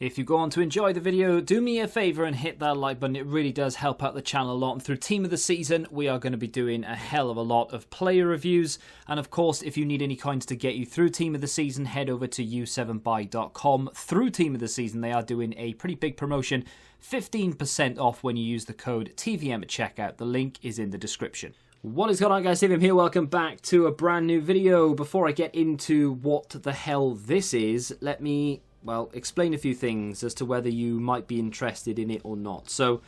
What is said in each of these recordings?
If you go on to enjoy the video, do me a favour and hit that like button. It really does help out the channel a lot. And through Team of the Season, we are going to be doing a hell of a lot of player reviews. And of course, if you need any coins to get you through Team of the Season, head over to u7buy.com. Through Team of the Season, they are doing a pretty big promotion. 15% off when you use the code TVM at checkout. The link is in the description. What is going on, guys? TVM here. Welcome back to a brand new video. Before I get into what the hell this is, let me explain a few things as to whether you might be interested in it or not. So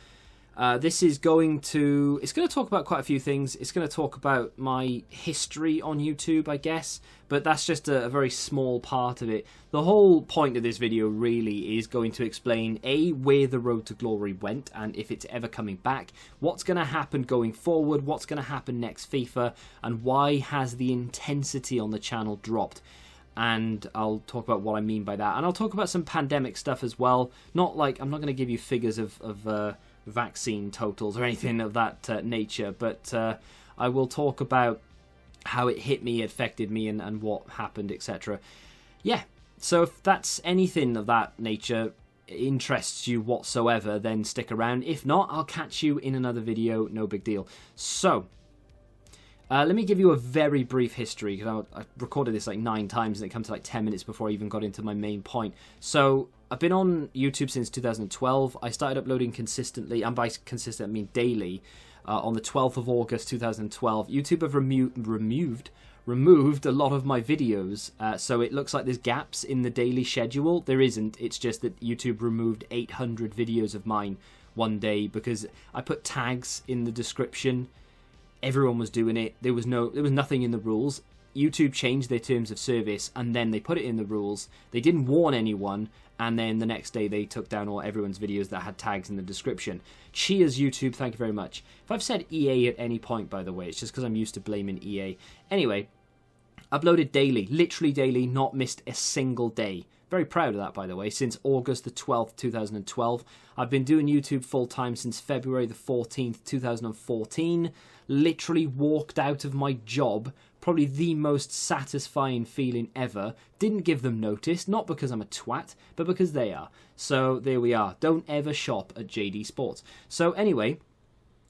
this is it's going to talk about quite a few things. It's going to talk about my history on YouTube, I guess, but that's just a very small part of it. The whole point of this video really is going to explain where the road to glory went and if it's ever coming back, what's going to happen going forward, what's going to happen next FIFA, and why has the intensity on the channel dropped. And I'll talk about what I mean by that. And I'll talk about some pandemic stuff as well. I'm not going to give you figures of vaccine totals or anything of that nature, but I will talk about how it hit me, affected me, and what happened, etc. Yeah, so if that's anything of that nature interests you whatsoever, then stick around. If not, I'll catch you in another video, no big deal. So let me give you a very brief history, because I recorded this like 9 times and it comes to like 10 minutes before I even got into my main point. So I've been on YouTube since 2012. I started uploading consistently, and by consistent I mean daily, on the 12th of August 2012. YouTube have removed a lot of my videos, so it looks like there's gaps in the daily schedule. There isn't. It's just that YouTube removed 800 videos of mine one day because I put tags in the description. Everyone was doing it. There was nothing in the rules. YouTube changed their terms of service and then they put it in the rules. They didn't warn anyone, and then the next day they took down all everyone's videos that had tags in the description. Cheers, YouTube. Thank you very much. If I've said EA at any point, by the way, it's just because I'm used to blaming EA. Anyway, uploaded daily, literally daily, not missed a single day. Very proud of that, by the way. Since August the 12th, 2012. I've been doing YouTube full-time since February the 14th, 2014. Literally walked out of my job. Probably the most satisfying feeling ever. Didn't give them notice, not because I'm a twat, but because they are. So there we are. Don't ever shop at JD Sports. So anyway,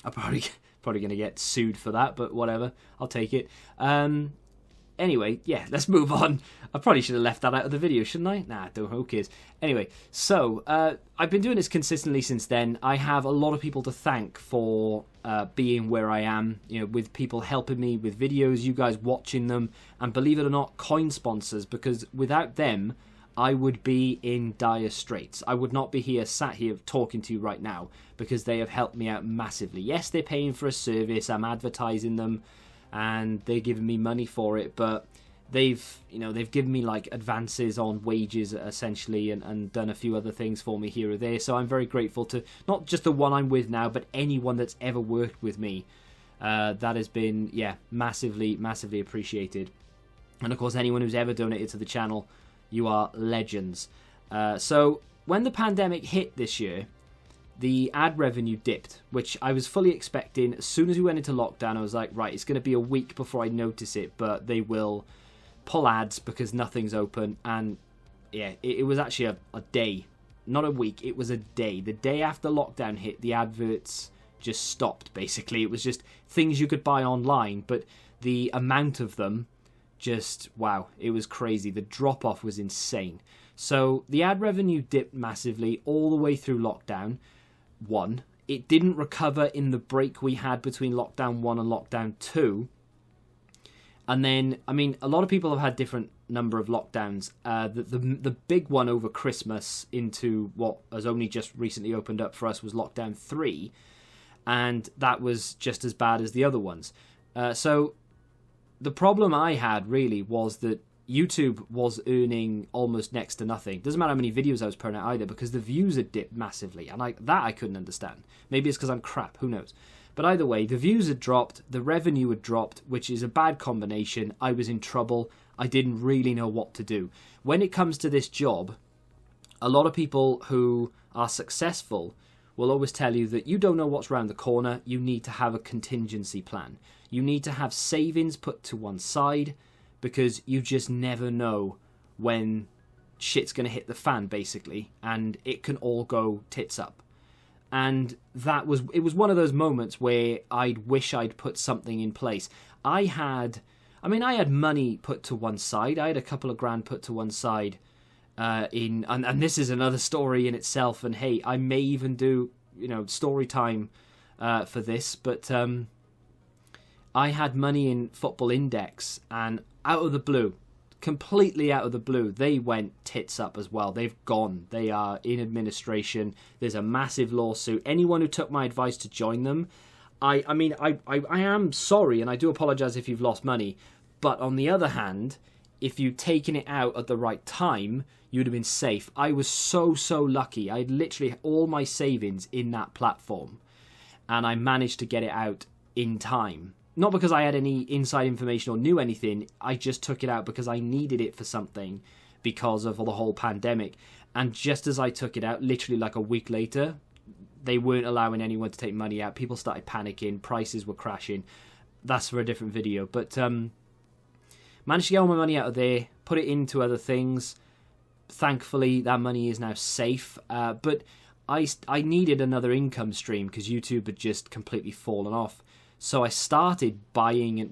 I'm probably going to get sued for that, but whatever. I'll take it. Anyway, yeah, let's move on. I probably should have left that out of the video, shouldn't I? Nah, who cares? Anyway, so I've been doing this consistently since then. I have a lot of people to thank for being where I am, with people helping me with videos, you guys watching them, and believe it or not, coin sponsors, because without them, I would be in dire straits. I would not be sat here talking to you right now, because they have helped me out massively. Yes, they're paying for a service, I'm advertising them, and they're giving me money for it, but they've given me like advances on wages essentially, and done a few other things for me here or there. So I'm very grateful to not just the one I'm with now, but anyone that's ever worked with me. That has been, massively appreciated. And of course, anyone who's ever donated to the channel, you are legends. So when the pandemic hit this year, the ad revenue dipped, which I was fully expecting. As soon as we went into lockdown, I was like, right, it's going to be a week before I notice it, but they will pull ads because nothing's open. And yeah, it was actually a day, not a week, it was a day. The day after lockdown hit, the adverts just stopped, basically. It was just things you could buy online, but the amount of them, just, wow, it was crazy. The drop-off was insane. So the ad revenue dipped massively all the way through lockdown 1. It didn't recover in the break we had between lockdown 1 and lockdown 2. And then, I mean, a lot of people have had different number of lockdowns. The big one over Christmas into what has only just recently opened up for us was lockdown 3. And that was just as bad as the other ones. So the problem I had really was that YouTube was earning almost next to nothing. Doesn't matter how many videos I was putting out either, because the views had dipped massively, and I couldn't understand. Maybe it's because I'm crap, who knows. But either way, the views had dropped, the revenue had dropped, which is a bad combination. I was in trouble. I didn't really know what to do. When it comes to this job, a lot of people who are successful will always tell you that you don't know what's around the corner. You need to have a contingency plan. You need to have savings put to one side, because you just never know when shit's going to hit the fan, basically, and it can all go tits up. And it was one of those moments where I'd wish I'd put something in place. I had money put to one side. I had a couple of grand put to one side and this is another story in itself. And hey, I may even do, story time for this, but I had money in Football Index, and out of the blue, completely out of the blue, they went tits up as well. They've gone. They are in administration. There's a massive lawsuit. Anyone who took my advice to join them, I am sorry, and I do apologize if you've lost money. But on the other hand, if you'd taken it out at the right time, you would have been safe. I was so lucky. I had literally all my savings in that platform, and I managed to get it out in time. Not because I had any inside information or knew anything. I just took it out because I needed it for something because of the whole pandemic. And just as I took it out, literally like a week later, they weren't allowing anyone to take money out. People started panicking. Prices were crashing. That's for a different video. But managed to get all my money out of there, put it into other things. Thankfully, that money is now safe. But I needed another income stream because YouTube had just completely fallen off. So I started buying, and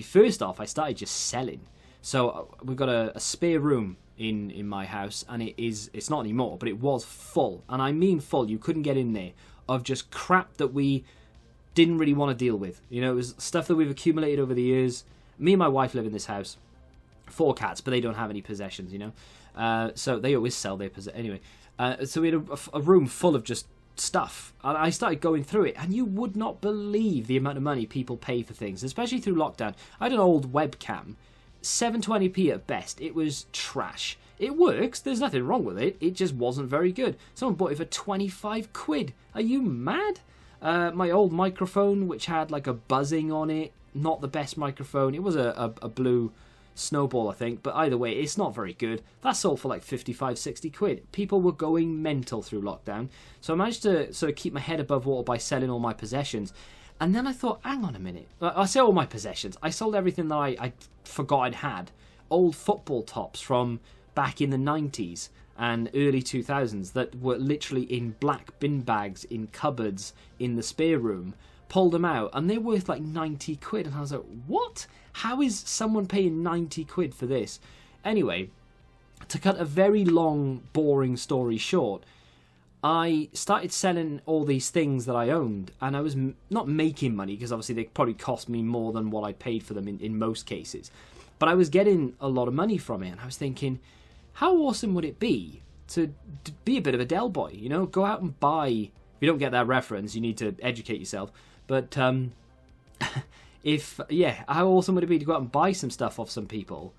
first off, I started just selling. So we've got a spare room in my house, and it's not anymore, but it was full, and I mean full. You couldn't get in there, of just crap that we didn't really want to deal with. It was stuff that we've accumulated over the years. Me and my wife live in this house, 4 cats, but they don't have any possessions. So they always sell their possessions anyway. So we had a room full of just stuff, and I started going through it, and you would not believe the amount of money people pay for things, especially through lockdown. I had an old webcam, 720p at best. It was trash. It works, there's nothing wrong with it, it just wasn't very good. Someone bought it for 25 quid. Are you mad? My old microphone, which had like a buzzing on it, not the best microphone. It was a blue Snowball, I think, but either way, it's not very good. That sold for like 55, 60 quid. People were going mental through lockdown, so I managed to sort of keep my head above water by selling all my possessions. And then I thought, hang on a minute, I sell all my possessions. I sold everything that I forgot I'd had. Old football tops from back in the 90s and early 2000s that were literally in black bin bags in cupboards in the spare room. Pulled them out, and they're worth like 90 quid. And I was like, what? How is someone paying 90 quid for this? Anyway, to cut a very long, boring story short, I started selling all these things that I owned, and I was not making money, because obviously they probably cost me more than what I paid for them in most cases. But I was getting a lot of money from it, and I was thinking, how awesome would it be to be a bit of a Del Boy? Go out and buy. If you don't get that reference, you need to educate yourself. But how awesome would it be to go out and buy some stuff off some people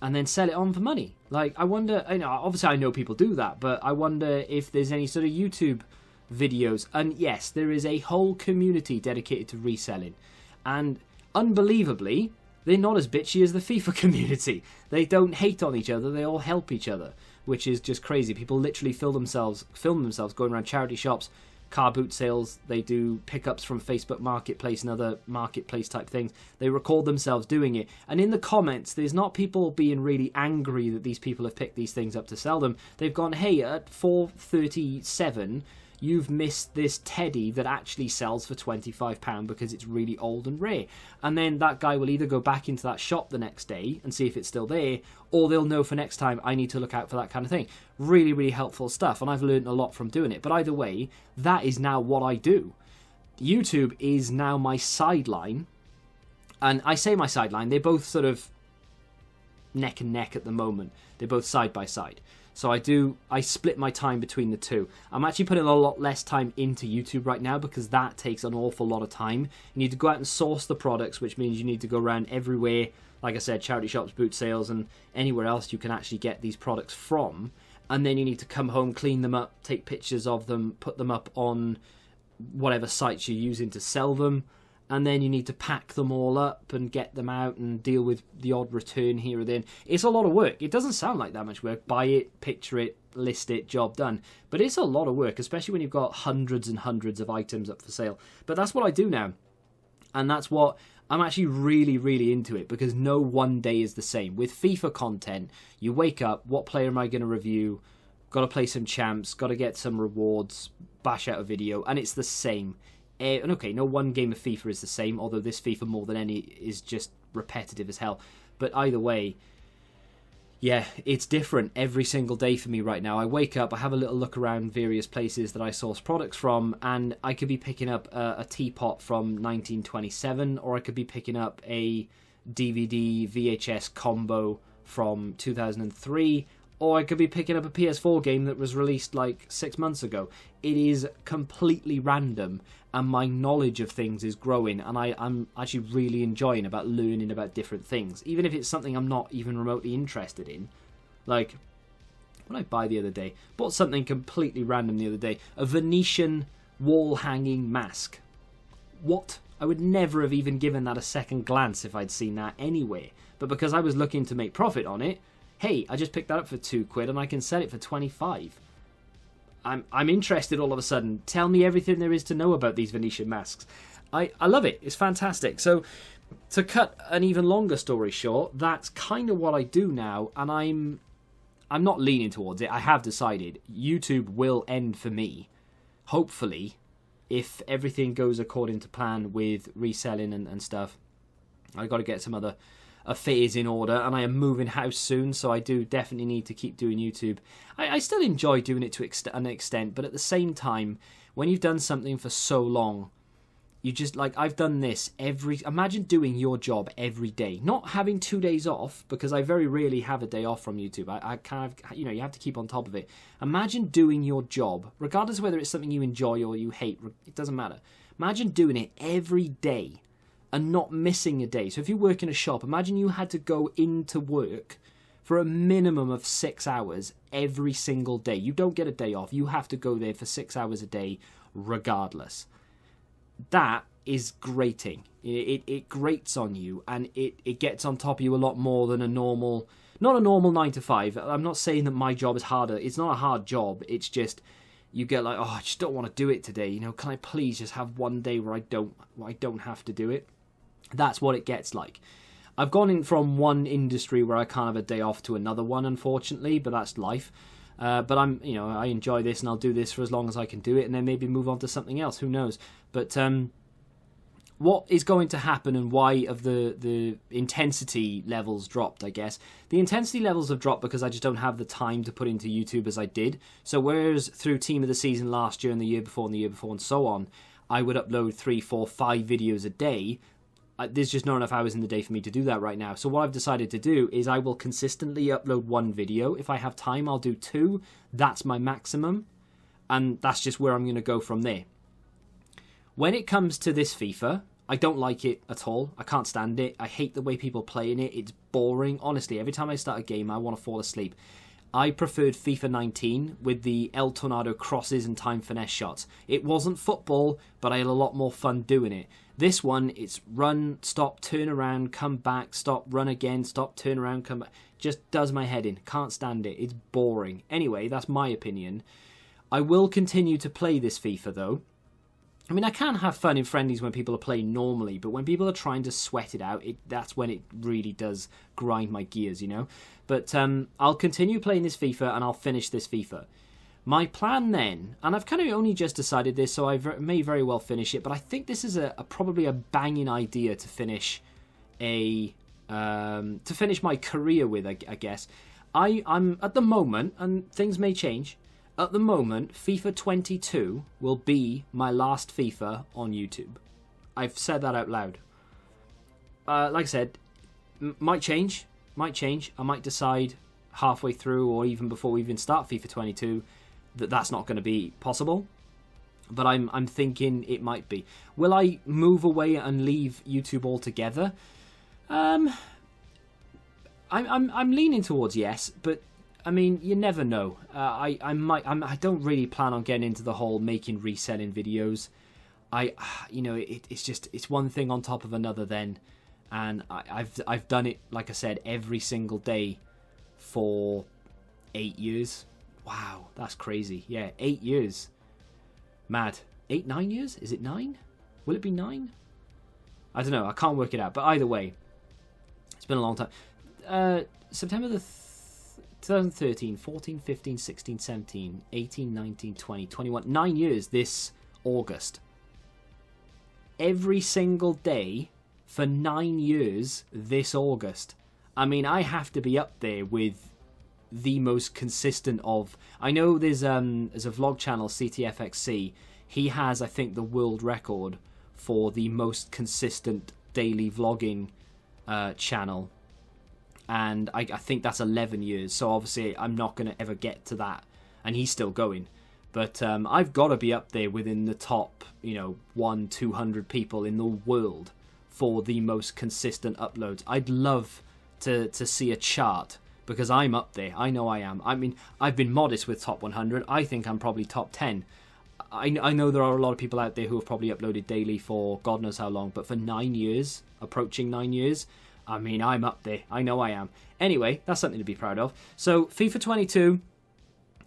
and then sell it on for money? Like, I wonder, obviously I know people do that, but I wonder if there's any sort of YouTube videos. And yes, there is a whole community dedicated to reselling. And unbelievably, they're not as bitchy as the FIFA community. They don't hate on each other, they all help each other, which is just crazy. People literally film themselves going around charity shops, car boot sales. They do pickups from Facebook Marketplace and other marketplace type things. They record themselves doing it, and in the comments there's not people being really angry that these people have picked these things up to sell them. They've gone, hey, at 4:37 you've missed this teddy that actually sells for £25 because it's really old and rare. And then that guy will either go back into that shop the next day and see if it's still there, or they'll know for next time, I need to look out for that kind of thing. Really, really helpful stuff, and I've learned a lot from doing it. But either way, that is now what I do. YouTube is now my sideline, and I say my sideline, they're both sort of neck and neck at the moment. They're both side by side. So I split my time between the two. I'm actually putting a lot less time into YouTube right now because that takes an awful lot of time. You need to go out and source the products, which means you need to go around everywhere, like I said, charity shops, boot sales, and anywhere else you can actually get these products from. And then you need to come home, clean them up, take pictures of them, put them up on whatever sites you're using to sell them. And then you need to pack them all up and get them out and deal with the odd return here or there. It's a lot of work. It doesn't sound like that much work. Buy it, picture it, list it, job done. But it's a lot of work, especially when you've got hundreds and hundreds of items up for sale. But that's what I do now. And that's what I'm actually really, really into it because no one day is the same. With FIFA content, you wake up, what player am I going to review? Got to play some champs, got to get some rewards, bash out a video, and it's the same. And okay, no one game of FIFA is the same, although this FIFA more than any is just repetitive as hell. But either way, yeah, it's different every single day for me right now. I wake up, I have a little look around various places that I source products from, and I could be picking up a teapot from 1927, or I could be picking up a DVD VHS combo from 2003, or I could be picking up a PS4 game that was released like 6 months ago. It is completely random, and my knowledge of things is growing, and I'm actually really enjoying about learning about different things, even if it's something I'm not even remotely interested in. Like, what did I buy the other day? Bought something completely random the other day. A Venetian wall-hanging mask. What? I would never have even given that a second glance if I'd seen that anywhere. But because I was looking to make profit on it, hey, I just picked that up for £2 and I can sell it for 25. I'm interested all of a sudden. Tell me everything there is to know about these Venetian masks. I love it. It's fantastic. So, to cut an even longer story short, that's kind of what I do now, and I'm not leaning towards it. I have decided YouTube will end for me, hopefully, if everything goes according to plan with reselling and stuff. I got to get some other affairs in order, and I am moving house soon, so I do definitely need to keep doing YouTube. I still enjoy doing it to an extent, but at the same time, when you've done something for so long, you just, like, I've done this imagine doing your job every day, not having 2 days off, because I very rarely have a day off from YouTube. I kind of, you have to keep on top of it. Imagine doing your job, regardless of whether it's something you enjoy or you hate, it doesn't matter. Imagine doing it every day and not missing a day. So if you work in a shop, imagine you had to go into work for a minimum of 6 hours every single day. You don't get a day off. You have to go there for 6 hours a day regardless. That is grating. It grates on you, and it gets on top of you a lot more than not a normal 9 to 5. I'm not saying that my job is harder. It's not a hard job. It's just you get like, oh, I just don't want to do it today. Can I please just have one day where I don't have to do it? That's what it gets like. I've gone in from one industry where I can't have a day off to another one, unfortunately, but that's life. But I enjoy this, and I'll do this for as long as I can do it, and then maybe move on to something else. Who knows? But what is going to happen, and why have the intensity levels dropped? I guess the intensity levels have dropped because I just don't have the time to put into YouTube as I did. So whereas through Team of the Season last year and the year before and the year before and so on, I would upload 3, 4, 5 videos a day. There's just not enough hours in the day for me to do that right now. So what I've decided to do is I will consistently upload 1 video. If I have time, I'll do 2. That's my maximum. And that's just where I'm going to go from there. When it comes to this FIFA, I don't like it at all. I can't stand it. I hate the way people play in it. It's boring. Honestly, every time I start a game, I want to fall asleep. I preferred FIFA 19 with the El Tornado crosses and time finesse shots. It wasn't football, but I had a lot more fun doing it. This one, it's run, stop, turn around, come back, stop, run again, stop, turn around, come back. Just does my head in. Can't stand it. It's boring. Anyway, that's my opinion. I will continue to play this FIFA, though. I mean, I can have fun in friendlies when people are playing normally, but when people are trying to sweat it out, that's when it really does grind my gears, But I'll continue playing this FIFA, and I'll finish this FIFA. My plan then, and I've kind of only just decided this, so I may very well finish it, but I think this is probably a banging idea to finish my career with, I guess. I'm at the moment, and things may change. At the moment, FIFA 22 will be my last FIFA on YouTube. I've said that out loud. Like I said, might change. I might decide halfway through, or even before we even start FIFA 22, that's not going to be possible. But I'm thinking it might be. Will I move away and leave YouTube altogether? I'm leaning towards yes, but I mean, you never know. I don't really plan on getting into the whole making reselling videos. It's one thing on top of another then, and I've done it, like I said, every single day for 8 years. Wow, that's crazy. Yeah, 8 years. Mad. 8, 9 years? Is it 9? Will it be 9? I don't know. I can't work it out. But either way, it's been a long time. September the 2013, 14, 15, 16, 17, 18, 19, 20, 21. 9 years this August. Every single day for 9 years this August. I mean, I have to be up there with the most consistent of... I know there's a vlog channel, CTFXC. He has, I think, the world record for the most consistent daily vlogging channel. And I think that's 11 years. So obviously I'm not going to ever get to that. And he's still going. But I've got to be up there within the top, 200 people in the world for the most consistent uploads. I'd love to see a chart, because I'm up there. I know I am. I mean, I've been modest with top 100. I think I'm probably top 10. I know there are a lot of people out there who have probably uploaded daily for God knows how long, but for 9 years, approaching 9 years, I mean, I'm up there. I know I am. Anyway, that's something to be proud of. So, FIFA 22.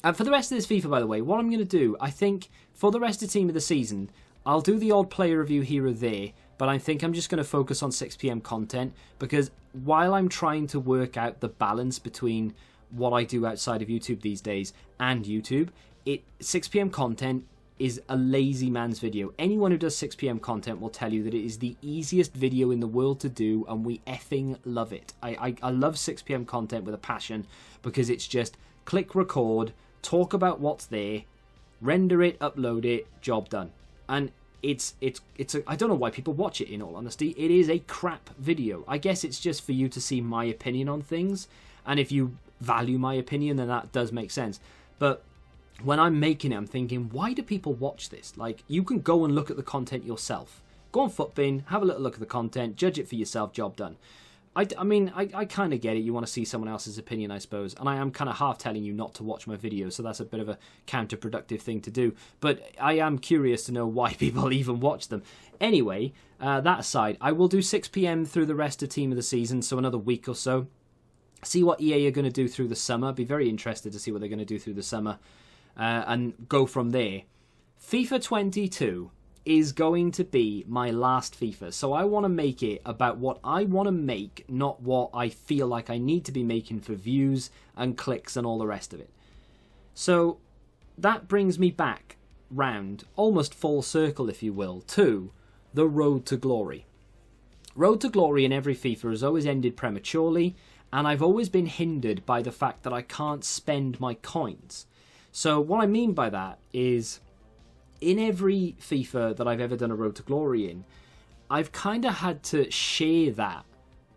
And for the rest of this FIFA, by the way, what I'm going to do, I think, for the rest of the team of the season, I'll do the odd player review here or there, but I think I'm just going to focus on 6pm content, because while I'm trying to work out the balance between what I do outside of YouTube these days and YouTube, 6pm content is a lazy man's video. Anyone who does 6pm content will tell you that it is the easiest video in the world to do, and we effing love it. I love 6pm content with a passion, because it's just click record, talk about what's there, render it, upload it, job done. And I don't know why people watch it, in all honesty. It is a crap video. I guess it's just for you to see my opinion on things, and if you value my opinion, then that does make sense. But when I'm making it, I'm thinking, why do people watch this? Like, you can go and look at the content yourself. Go on Footbin, have a little look at the content, judge it for yourself, job done. I mean, I kind of get it. You want to see someone else's opinion, I suppose. And I am kind of half telling you not to watch my videos, so that's a bit of a counterproductive thing to do. But I am curious to know why people even watch them. Anyway, that aside, I will do 6pm through the rest of Team of the Season, so another week or so. See what EA are going to do through the summer. Be very interested to see what they're going to do through the summer. And go from there. FIFA 22 is going to be my last FIFA, so I want to make it about what I want to make, not what I feel like I need to be making for views and clicks and all the rest of it. So that brings me back round, almost full circle if you will, to the road to glory. Road to glory in every FIFA has always ended prematurely, and I've always been hindered by the fact that I can't spend my coins. So what I mean by that is, in every FIFA that I've ever done a Road to Glory in, I've kind of had to share that,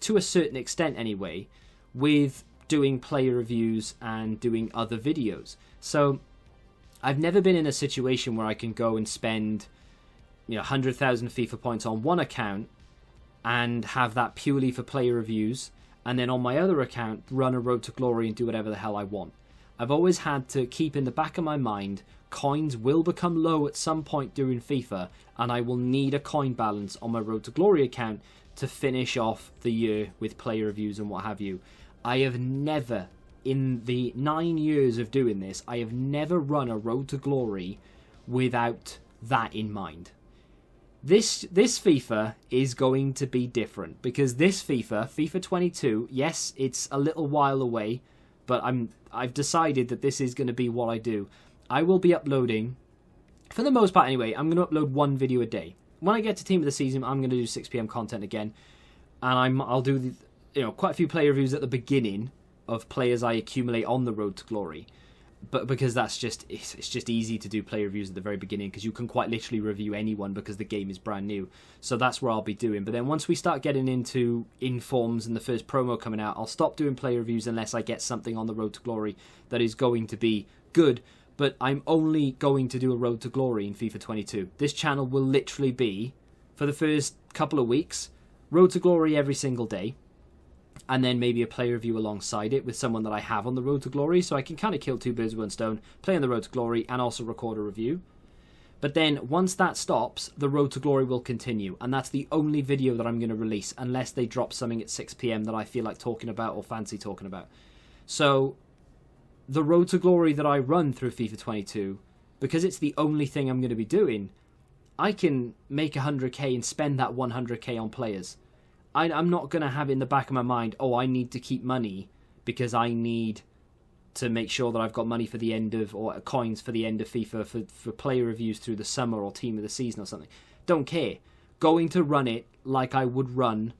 to a certain extent anyway, with doing player reviews and doing other videos. So I've never been in a situation where I can go and spend 100,000 FIFA points on one account and have that purely for player reviews, and then on my other account run a Road to Glory and do whatever the hell I want. I've always had to keep in the back of my mind, coins will become low at some point during FIFA, and I will need a coin balance on my Road to Glory account to finish off the year with player reviews and what have you. I have never, in the 9 years of doing this, I have never run a Road to Glory without that in mind. This FIFA is going to be different, because this FIFA 22, yes, it's a little while away, but I've decided that this is going to be what I do. I will be uploading, for the most part anyway, I'm going to upload one video a day. When I get to Team of the Season, I'm going to do 6pm content again, and I'll do quite a few player reviews at the beginning of players I accumulate on the Road to Glory. But because it's just easy to do player reviews at the very beginning, because you can quite literally review anyone because the game is brand new. So that's where I'll be doing. But then once we start getting into informs and the first promo coming out, I'll stop doing player reviews unless I get something on the Road to Glory that is going to be good. But I'm only going to do a Road to Glory in FIFA 22. This channel will literally be, for the first couple of weeks, Road to Glory every single day. And then maybe a player review alongside it with someone that I have on the Road to Glory, so I can kind of kill two birds with one stone, play on the Road to Glory and also record a review. But then once that stops, the Road to Glory will continue, and that's the only video that I'm going to release unless they drop something at 6pm that I feel like talking about or fancy talking about. So the Road to Glory that I run through FIFA 22, because it's the only thing I'm going to be doing, I can make 100k and spend that 100k on players. I'm not going to have in the back of my mind, oh, I need to keep money because I need to make sure that I've got money for the end of, or coins for the end of FIFA for player reviews through the summer or team of the season or something. Don't care. Going to run it like I would run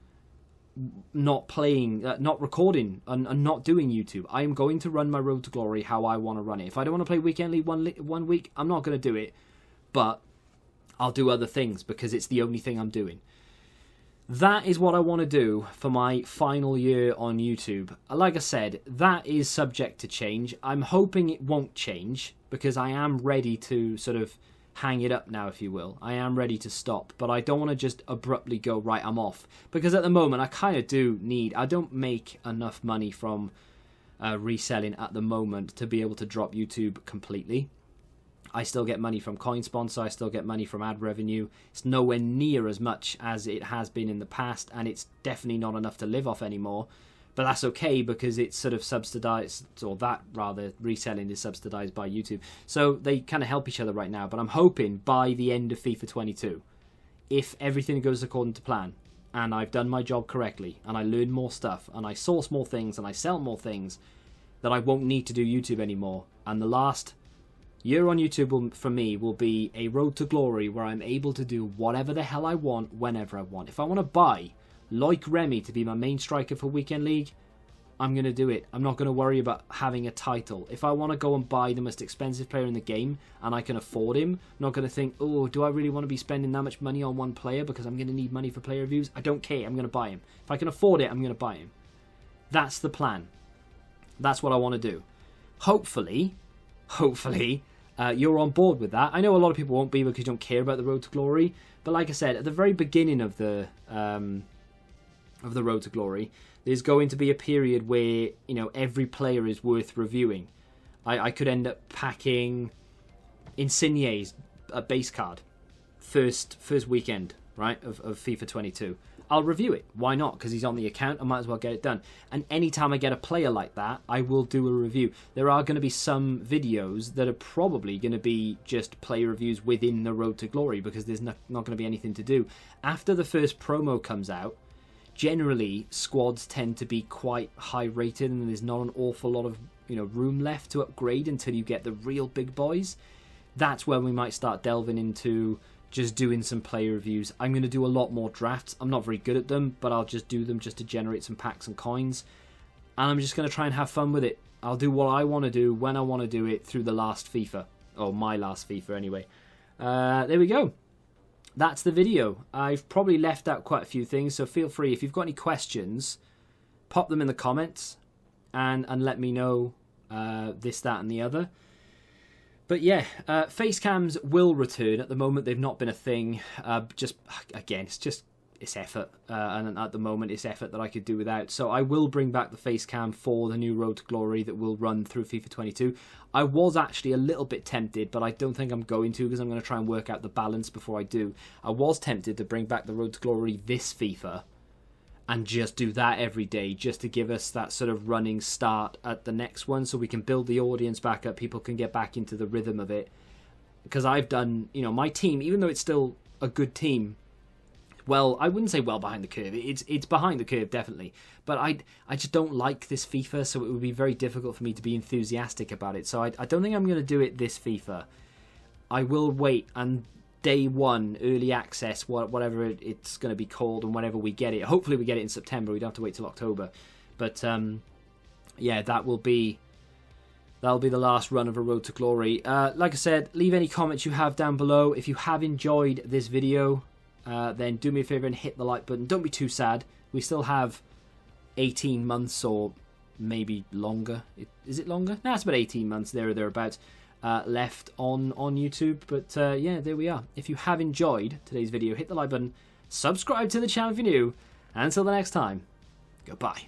not playing, not recording, and not doing YouTube. I am going to run my Road to Glory how I want to run it. If I don't want to play Weekend League one week, I'm not going to do it. But I'll do other things because it's the only thing I'm doing. That is what I want to do for my final year on YouTube. Like I said, that is subject to change. I'm hoping it won't change because I am ready to sort of hang it up now, if you will. I am ready to stop, but I don't want to just abruptly go, right, I'm off. Because at the moment, I kind of do need... I don't make enough money from reselling at the moment to be able to drop YouTube completely. I still get money from coin sponsor, I still get money from ad revenue. It's nowhere near as much as it has been in the past, and it's definitely not enough to live off anymore. But that's okay because it's sort of subsidized, or that rather, reselling is subsidized by YouTube. So they kind of help each other right now. But I'm hoping by the end of FIFA 22, if everything goes according to plan, and I've done my job correctly, and I learn more stuff, and I source more things, and I sell more things, that I won't need to do YouTube anymore. And the last year on YouTube for me will be a road to glory where I'm able to do whatever the hell I want, whenever I want. If I want to buy like Remy to be my main striker for Weekend League, I'm going to do it. I'm not going to worry about having a title. If I want to go and buy the most expensive player in the game and I can afford him, I'm not going to think, oh, do I really want to be spending that much money on one player because I'm going to need money for player reviews? I don't care. I'm going to buy him. If I can afford it, I'm going to buy him. That's the plan. That's what I want to do. Hopefully, you're on board with that. I know a lot of people won't be because you don't care about the road to glory. But like I said, at the very beginning of the road to glory, there's going to be a period where, you know, every player is worth reviewing. I could end up packing Insigne's base card first weekend, right, of FIFA 22. I'll review it. Why not? Because he's on the account. I might as well get it done. And anytime I get a player like that, I will do a review. There are going to be some videos that are probably going to be just player reviews within the road to glory because there's not going to be anything to do. After the first promo comes out, generally squads tend to be quite high rated and there's not an awful lot of, you know, room left to upgrade until you get the real big boys. That's when we might start delving into just doing some player reviews. I'm going to do a lot more drafts. I'm not very good at them, but I'll just do them just to generate some packs and coins. And I'm just going to try and have fun with it. I'll do what I want to do when I want to do it through the last FIFA. Or my last FIFA anyway. There we go. That's the video. I've probably left out quite a few things, so feel free. If you've got any questions, pop them in the comments and let me know this, that and the other. But yeah, face cams will return. At the moment, they've not been a thing. Just again, it's effort, and at the moment, it's effort that I could do without. So I will bring back the face cam for the new Road to Glory that will run through FIFA 22. I was actually a little bit tempted, but I don't think I'm going to because I'm going to try and work out the balance before I do. I was tempted to bring back the Road to Glory this FIFA and just do that every day, just to give us that sort of running start at the next one so we can build the audience back up, people can get back into the rhythm of it. Because I've done, you know, my team, even though it's still a good team, well, I wouldn't say well behind the curve. It's behind the curve, definitely. But I just don't like this FIFA, so it would be very difficult for me to be enthusiastic about it. So I don't think I'm going to do it this FIFA. I will wait and day one, early access, whatever it's going to be called, and whenever we get it. Hopefully we get it in September. We don't have to wait till October. But yeah, that'll be the last run of a Road to Glory. Like I said, leave any comments you have down below. If you have enjoyed this video, then do me a favour and hit the like button. Don't be too sad. We still have 18 months or maybe longer. Is it longer? No, it's about 18 months there or thereabouts left on YouTube. But yeah, there we are. If you have enjoyed today's video, hit the like button. Subscribe to the channel if you're new. And until the next time, goodbye.